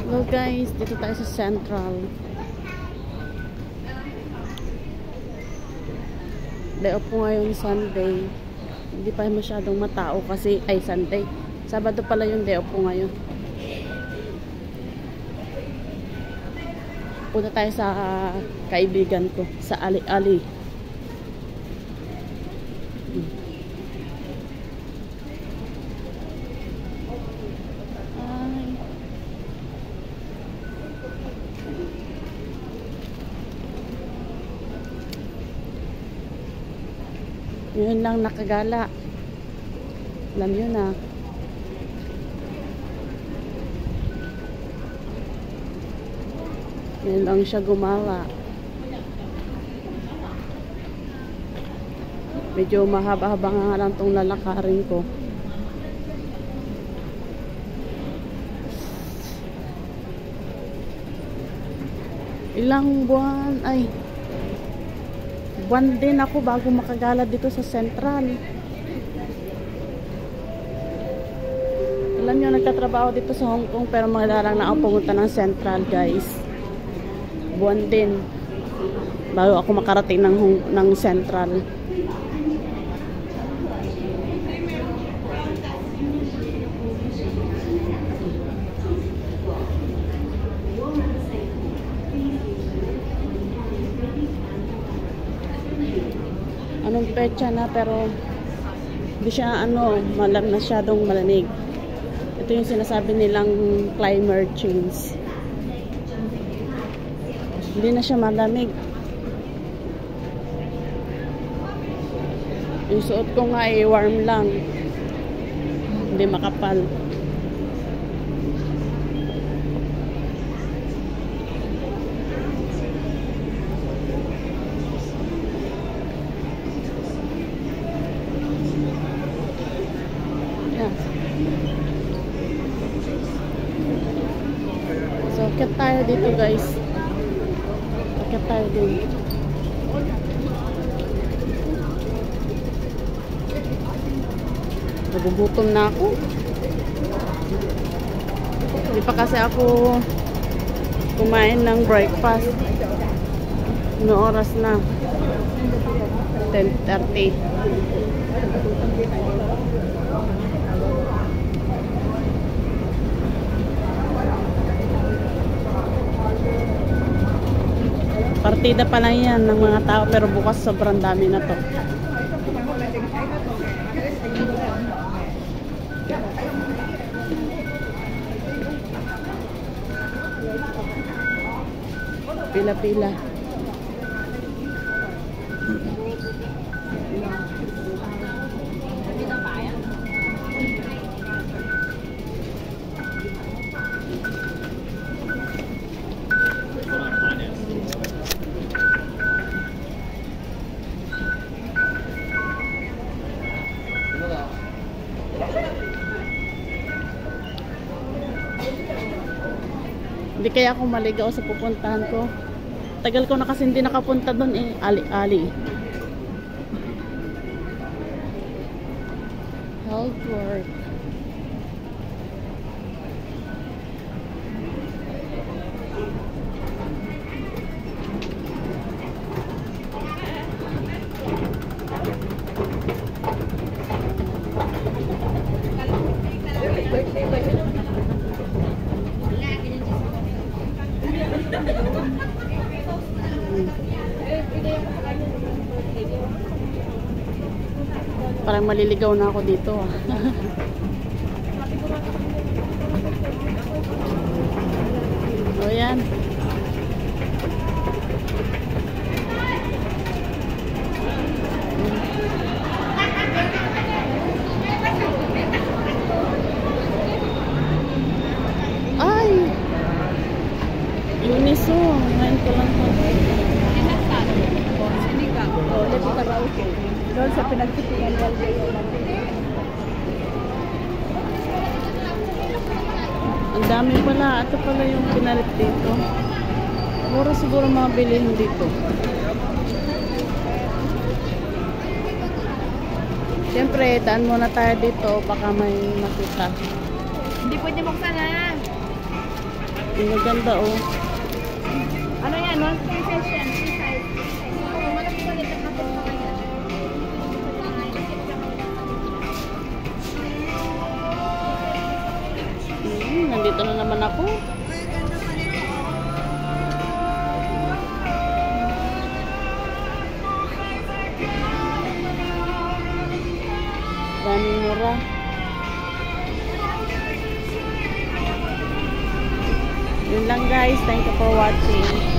Hello guys, dito tayo sa Central. Day off po ngayon Sunday. Hindi pa masyadong matao kasi ay Sunday. Sabado pala yung day off po ngayon. Punta tayo sa kaibigan ko sa Ali-Ali. Yun lang nakagala. Alam yun na. Yun lang siya gumala. Medyo mahaba-haba nga lang tong lalakarin ko. Ilang buwan ay buwan din ako bago makagala dito sa Central. Alam nyo, nagtatrabaho dito sa Hong Kong pero magalarang na ako pumunta ng Central guys. Buwan din bago ako makarating ng Central. Anong petsa na pero hindi siya masyadong malamig. Ito yung sinasabi nilang climate change. Hindi na siya malamig. Yung suot ko nga ay warm lang. Hindi makapal. So, akit tayo dito guys. Akit tayo dito. Nagugutom na ako. Hindi pa kasi ako kumain ng breakfast. Ano oras na? 10:30. Partida pa lang yan ng mga tao pero bukas sobrang dami na to. Pila-pila. Hindi kaya ako maligaw sa pupuntahan ko. Tagal ko na kasi hindi nakapunta doon eh. Ali-Ali. Health work. Parang maliligaw na ako dito. O yan. Ay! Uniso. Ngayon ko lang po. Dito karaoke. Doon sa pinagtitingan ang dami pala. Ito pala yung pinalit dito. Mura siguro mga bilhin dito. Siyempre, daan muna tayo dito. Baka may makita. Hindi pwede buksan na. Ang maganda oh. Ano yan? 1 pieces yan. 3 size. Oo, malaki ko ulit. Nakapot na kanya. Nandito na naman ako. Daming mura. Yun lang guys. Thank you for watching.